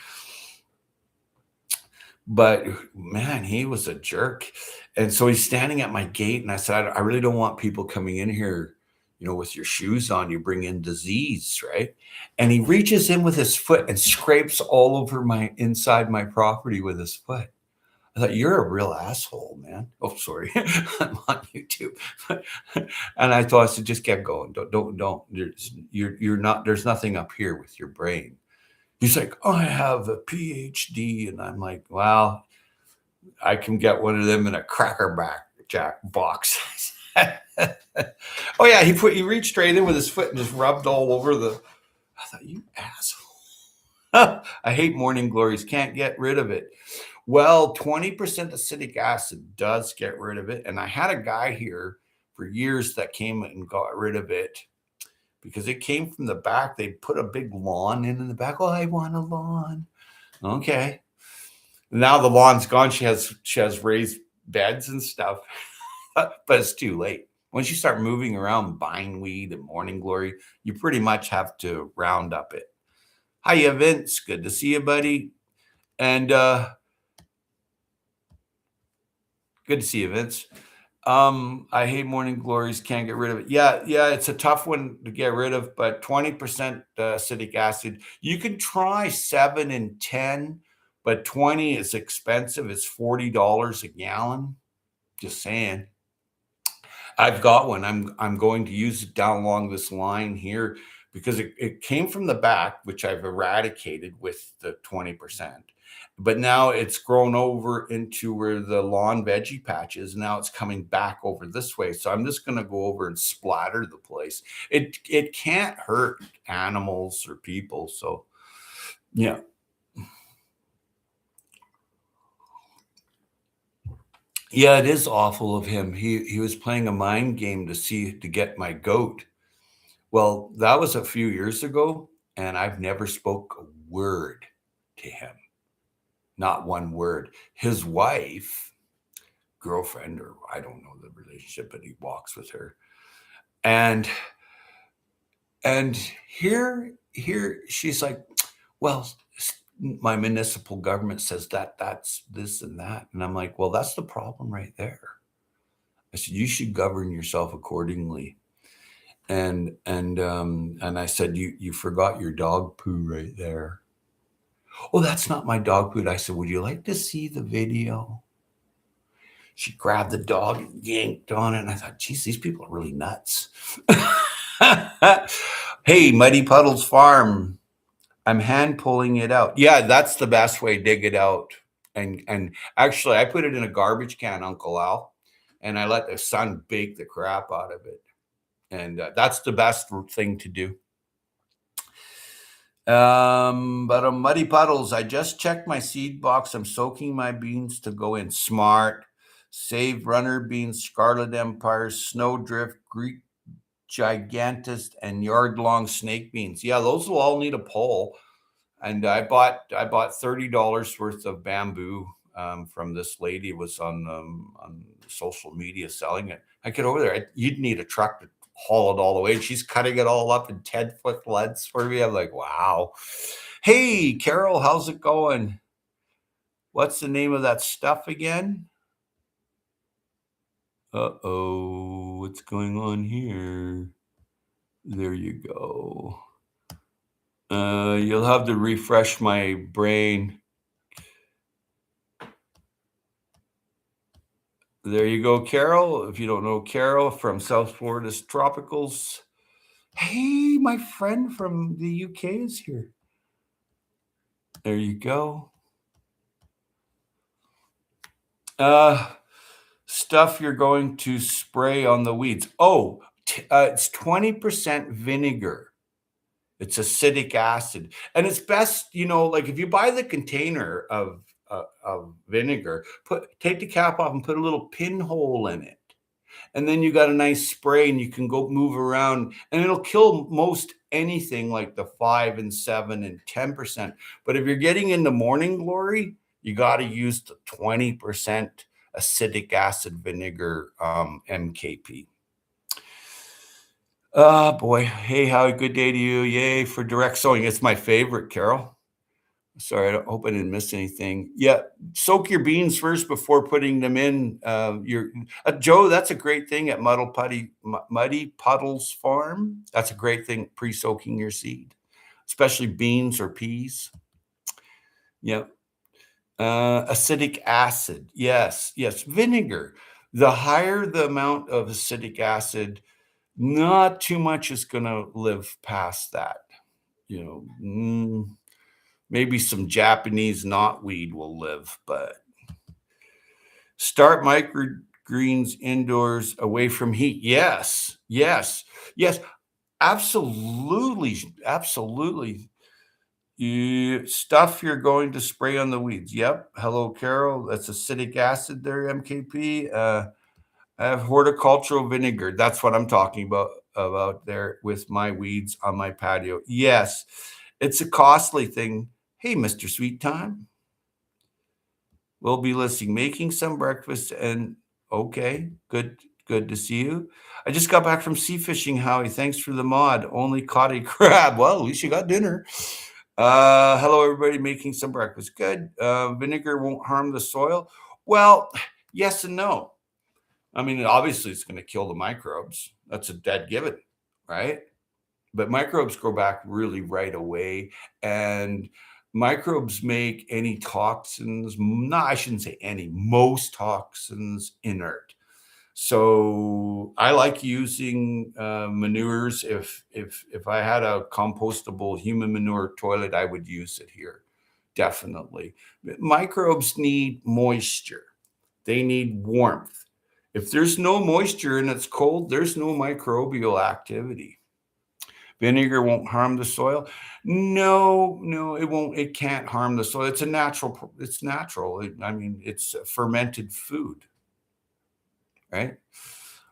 But man, he was a jerk. And so he's standing at my gate, and I said, I really don't want people coming in here, with your shoes on. You bring in disease, right? And he reaches in with his foot and scrapes all over my inside my property with his foot. I thought, you're a real asshole, man. Oh, sorry. I'm on YouTube. And I said, just get going. Don't. You're not, there's nothing up here with your brain. He's like, oh, I have a PhD. And I'm like, well, I can get one of them in a Jack box. Oh yeah, he reached straight in with his foot and just rubbed all over I thought, you asshole. I hate morning glories. Can't get rid of it. Well, 20% acetic acid does get rid of it. And I had a guy here for years that came and got rid of it because it came from the back. They put a big lawn in the back. Oh, I want a lawn. Okay. Now the lawn's gone. She has raised beds and stuff, but it's too late. Once you start moving around bindweed and morning glory, you pretty much have to round up it. Hiya, Vince. Good to see you, buddy. And good to see you, Vince. I hate morning glories. Can't get rid of it. Yeah, it's a tough one to get rid of, but 20% acetic acid. You can try 7 and 10, but 20 is expensive. It's $40 a gallon. Just saying. I've got one. I'm going to use it down along this line here because it came from the back, which I've eradicated with the 20%. But now it's grown over into where the lawn veggie patch is. Now it's coming back over this way. So I'm just going to go over and splatter the place. It can't hurt animals or people. So, yeah. Yeah, it is awful of him. He was playing a mind game to get my goat. Well, that was a few years ago, and I've never spoke a word to him. Not one word. His wife, girlfriend, or I don't know the relationship, but he walks with her. And here she's like, well, my municipal government says that's this and that. And I'm like, well, that's the problem right there. I said, you should govern yourself accordingly. And I said, you forgot your dog poo right there. Oh, that's not my dog poo. I said, would you like to see the video? She grabbed the dog and yanked on it. And I thought, geez, these people are really nuts. Hey, Muddy Puddles Farm. I'm hand pulling it out. Yeah, that's the best way. Dig it out. And actually, I put it in a garbage can, Uncle Al, and I let the sun bake the crap out of it. And that's the best thing to do. But Muddy Puddles, I just checked my seed box. I'm soaking my beans to go in. Smart. Save runner beans, Scarlet Empire, Snowdrift, Greek Gigantus, and yard-long snake beans. Yeah, those will all need a pull. And I bought $30 worth of bamboo from this lady. It was on social media selling it. I get over there. You'd need a truck to haul it all the way. And she's cutting it all up in 10-foot leads for me. I'm like, wow. Hey, Carol, how's it going? What's the name of that stuff again? Uh-oh, what's going on here? There you go. You'll have to refresh my brain. There you go, Carol. If you don't know Carol from South Florida's Tropicals. Hey, my friend from the UK is here. There you go. Stuff you're going to spray on the weeds. Oh, it's 20% vinegar. It's acidic acid. And it's best, like if you buy the container of vinegar, take the cap off and put a little pinhole in it. And then you got a nice spray and you can go move around and it'll kill most anything like the 5 and 7 and 10%. But if you're getting into morning glory, you got to use the 20% acidic acid vinegar MKP. Boy. Hey, Howie, good day to you. Yay for direct sowing. It's my favorite, Carol. Sorry, I hope I didn't miss anything. Yeah, soak your beans first before putting them in. Your Joe, that's a great thing at Muddy Puddles Farm. That's a great thing, pre-soaking your seed, especially beans or peas. Yep. Acidic acid. Yes, yes. Vinegar. The higher the amount of acidic acid, not too much is going to live past that. Maybe some Japanese knotweed will live, but start microgreens indoors away from heat. Yes, yes, yes, absolutely, absolutely. Stuff you're going to spray on the weeds. Yep. Hello, Carol. That's acidic acid there, MKP. I have horticultural vinegar. That's what I'm talking about there with my weeds on my patio. Yes, it's a costly thing. Hey, Mr. Sweet Time. We'll be listening, making some breakfast, and okay, good to see you. I just got back from sea fishing, Howie. Thanks for the mod. Only caught a crab. Well, at least you got dinner. Hello, everybody, making some breakfast. Good. Vinegar won't harm the soil. Well, yes and no. I mean, obviously, it's going to kill the microbes. That's a dead given, right? But microbes grow back really right away. And microbes make any toxins, no, I shouldn't say any, most toxins inert. So I like using manures. If I had a compostable human manure toilet, I would use it here, definitely. Microbes need moisture. They need warmth. If there's no moisture and it's cold, there's no microbial activity. Vinegar won't harm the soil. No, it won't. It can't harm the soil. It's natural. I mean, it's fermented food, right?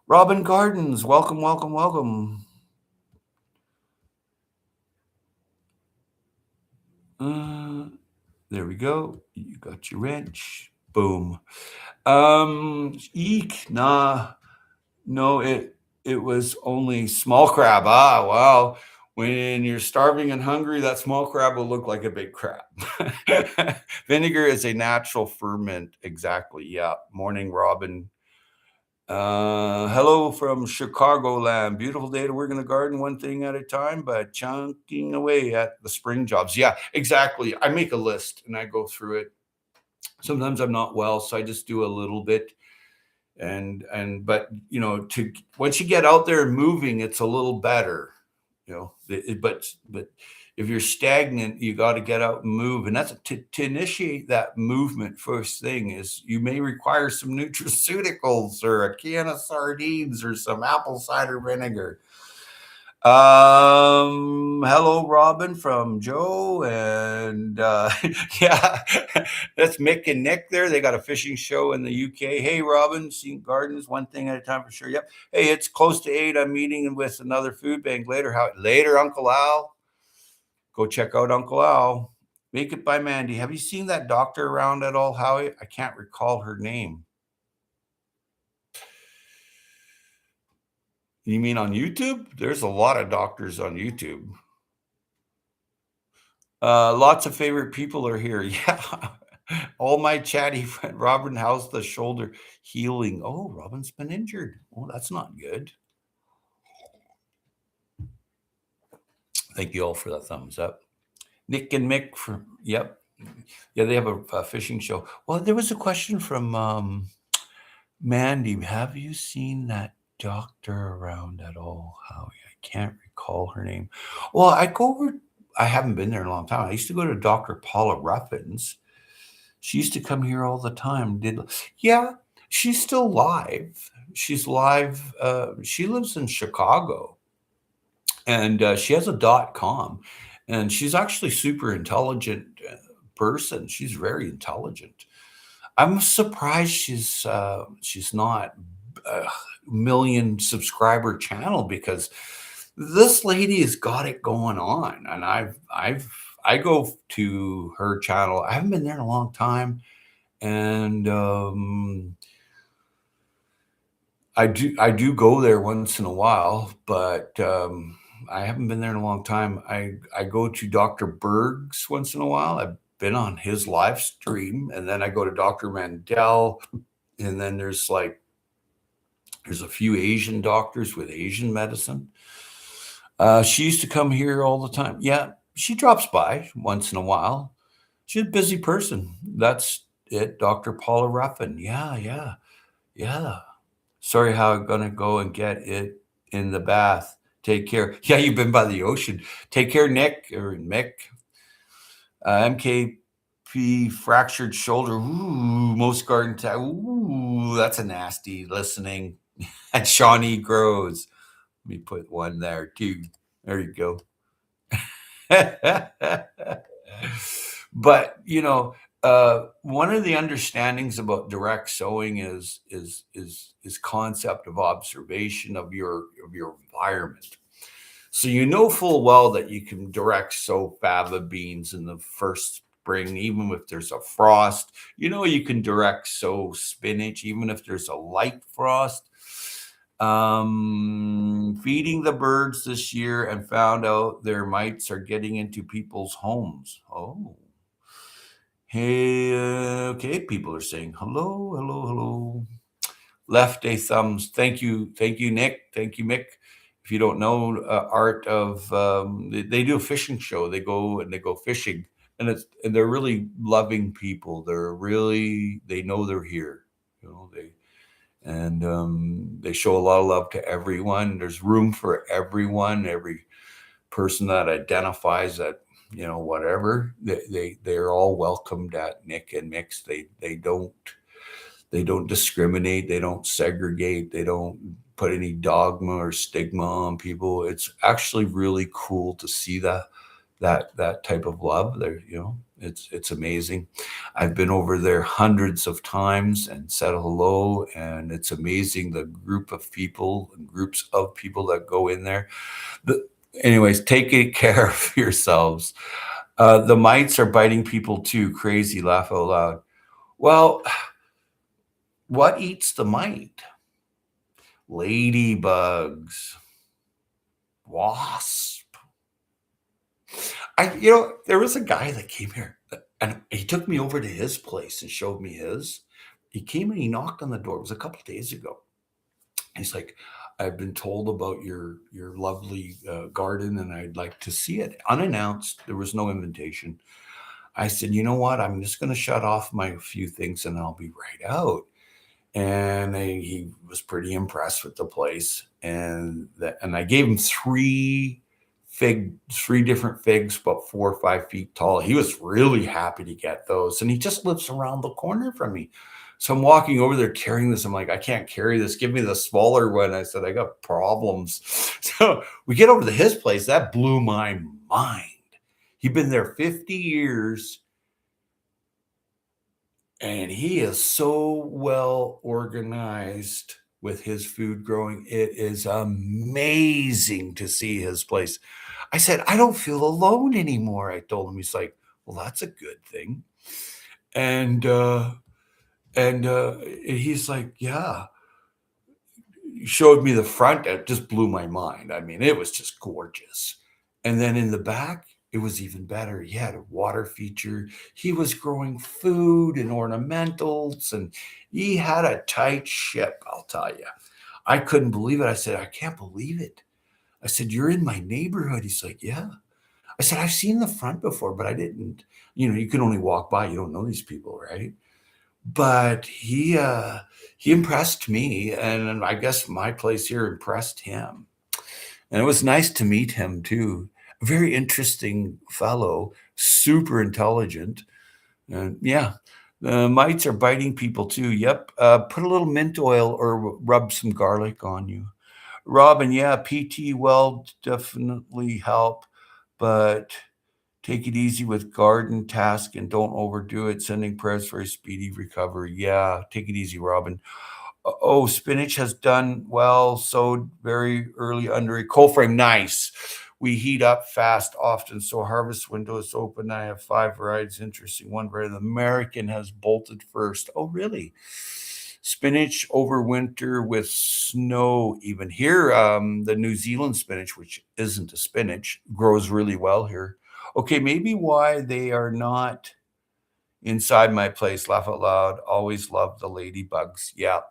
Robin Gardens, welcome, welcome, welcome. There we go. You got your wrench. Boom. Eek. Nah. No, it was only small crab. Ah, wow. When you're starving and hungry, that small crab will look like a big crab. Vinegar is a natural ferment. Exactly. Yeah. Morning, Robin. Hello from Chicagoland. Beautiful day to work in the garden, one thing at a time, but chunking away at the spring jobs. Yeah, exactly. I make a list and I go through it. Sometimes I'm not well, so I just do a little bit. But to once you get out there and moving, it's a little better. But if you're stagnant, you got to get out and move. And that's to initiate that movement. First thing is you may require some nutraceuticals or a can of sardines or some apple cider vinegar. Hello, Robin from Joe, and yeah, that's Mick and Nick there. They got a fishing show in the UK. Hey, Robin, seeing gardens one thing at a time for sure. Yep. Hey, it's close to 8. I'm meeting with another food bank later. Later, Uncle Al? Go check out Uncle Al. Make it by Mandy. Have you seen that doctor around at all, Howie? I can't recall her name. You mean on YouTube? There's a lot of doctors on YouTube. Lots of favorite people are here. Yeah. All my chatty friend Robin, how's the shoulder healing? Oh, Robin's been injured. Oh, that's not good. Thank you all for the thumbs up. Nick and Mick yep. Yeah, they have a fishing show. Well, there was a question from Mandy. Have you seen that doctor around at all, Howie? I can't recall her name. Well, I haven't been there in a long time. I used to go to Dr. Paula Ruffin's. She used to come here all the time. Yeah, she's still live. She's live. She lives in Chicago, and she has a .com, and she's actually super intelligent person. She's very intelligent. I'm surprised she's not million subscriber channel because this lady has got it going on. And I go to her channel. I haven't been there in a long time. And I do go there once in a while, but I haven't been there in a long time. I go to Dr. Berg's once in a while. I've been on his live stream, and then I go to Dr. Mandel, and then there's a few Asian doctors with Asian medicine. She used to come here all the time. Yeah, she drops by once in a while. She's a busy person. That's it, Dr. Paula Ruffin. Yeah, yeah, yeah. Sorry, how I'm gonna go and get it in the bath. Take care. Yeah, you've been by the ocean. Take care, Nick or Mick. MKP fractured shoulder. Ooh, most garden Ooh, that's a nasty listening. And Shawnee grows. Let me put one there too. There you go. But one of the understandings about direct sowing is concept of observation of your environment. So you know full well that you can direct sow fava beans in the first spring, even if there's a frost. You can direct sow spinach, even if there's a light frost. Feeding the birds this year and found out their mites are getting into people's homes. Oh. Hey, okay, people are saying hello, hello, hello. Left a thumbs. Thank you, Nick. Thank you, Mick. If you don't know art of, they do a fishing show. They go fishing, and they're really loving people. They know they're here. They show a lot of love to everyone. There's room for everyone. Every person that identifies that whatever, they're all welcomed at Nick and Mix. They don't discriminate, they don't segregate, they don't put any dogma or stigma on people. It's actually really cool to see that type of love there. It's amazing. I've been over there hundreds of times and said hello, and it's amazing the groups of people that go in there. Anyways, take care of yourselves. The mites are biting people too. Crazy, laugh out loud. Well, what eats the mite? Ladybugs, wasp. There was a guy that came here and he took me over to his place and showed me his. He came and he knocked on the door. It was a couple of days ago. He's like, I've been told about your lovely garden and I'd like to see it. Unannounced. There was no invitation. I said, you know what? I'm just going to shut off my few things and I'll be right out. And he was pretty impressed with the place. And I gave him three different figs, about 4 or 5 feet tall. He was really happy to get those. And he just lives around the corner from me. So I'm walking over there carrying this. I'm like, I can't carry this. Give me the smaller one. I said, I got problems. So we get over to his place. That blew my mind. He'd been there 50 years. And he is so well organized with his food growing. It is amazing to see his place. I said, I don't feel alone anymore. I told him. He's like, well, that's a good thing. And he's like, yeah. He showed me the front. It just blew my mind. I mean, it was just gorgeous. And then in the back, it was even better. He had a water feature. He was growing food and ornamentals, and he had a tight ship, I'll tell you. I couldn't believe it. I said, I can't believe it. I said, you're in my neighborhood. He's like, yeah. I said, I've seen the front before, but I didn't. You can only walk by. You don't know these people, right? But he impressed me, and I guess my place here impressed him. And it was nice to meet him too. A very interesting fellow, super intelligent. And yeah, the mites are biting people too. Yep. Put a little mint oil or rub some garlic on you. Robin, yeah, PT will definitely help, but take it easy with garden task and don't overdo it. Sending prayers for a speedy recovery. Yeah, take it easy, Robin. Oh, spinach has done well, sowed very early under a cold frame. Nice. We heat up fast often, so harvest window is open. I have 5 varieties. Interesting. One variety, the American, has bolted first. Oh, really? Spinach over winter with snow even. Here, the New Zealand spinach, which isn't a spinach, grows really well here. Okay, maybe why they are not inside my place. Laugh out loud. Always love the ladybugs. Yeah.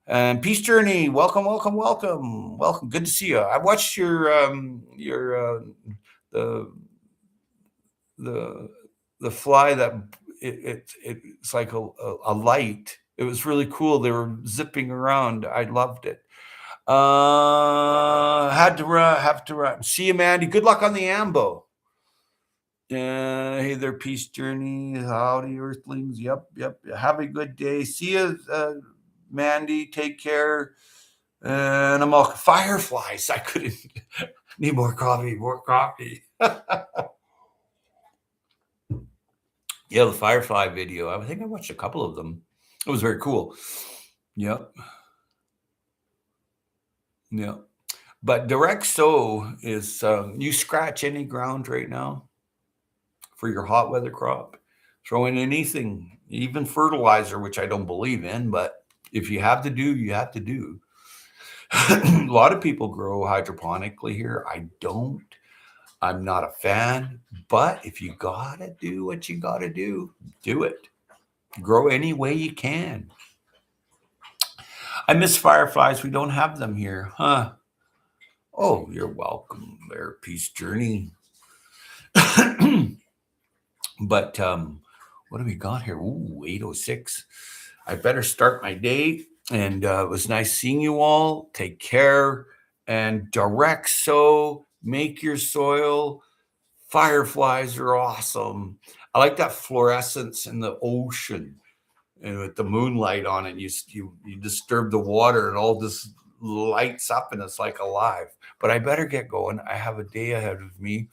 And Peace Journey, welcome, welcome, welcome, welcome. Good to see you. I watched the the the fly that it's like a light. It was really cool. They were zipping around. I loved it. Had to run, have to run. See you, Mandy. Good luck on the ambo. Hey there, Peace Journey. Howdy, Earthlings. Yep, yep. Have a good day. See you, Mandy. Take care. And I'm all fireflies. I couldn't need more coffee, more coffee. Yeah, the firefly video. I think I watched a couple of them. It was very cool. Yep. Yeah. But direct sow is you scratch any ground right now for your hot weather crop. Throw in anything, even fertilizer, which I don't believe in, but if you have to do, you have to do. A lot of people grow hydroponically here. I don't. I'm not a fan, but if you gotta do what you gotta do it. Grow any way you can. I miss fireflies. We don't have them here, huh? Oh, you're welcome there, Peace Journey. But what do we got here? Ooh, 8:06. I better start my day. And it was nice seeing you all. Take care and direct sow. Make your soil. Fireflies are awesome. I like that fluorescence in the ocean and with the moonlight on it. You disturb the water and all this lights up and it's like alive. But I better get going. I have a day ahead of me.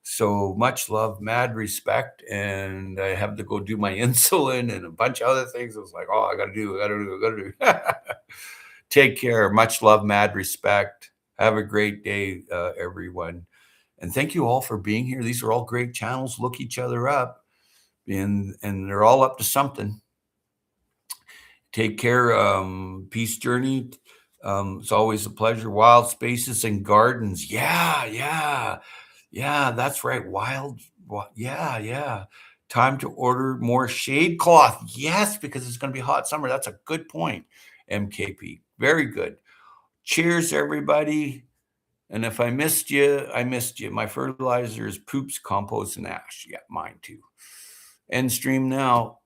So much love, mad respect, and I have to go do my insulin and a bunch of other things. I was like, oh, I got to do. Take care. Much love, mad respect. Have a great day, everyone. And thank you all for being here. These are all great channels. Look each other up, and they're all up to something. Take care. Peace Journey. It's always a pleasure. Wild Spaces and Gardens. Yeah. That's right. Yeah. Time to order more shade cloth. Yes, because it's going to be hot summer. That's a good point, MKP. Very good. Cheers, everybody. And if I missed you, I missed you. My fertilizer is poops, compost, and ash. Yeah, mine too. End stream now.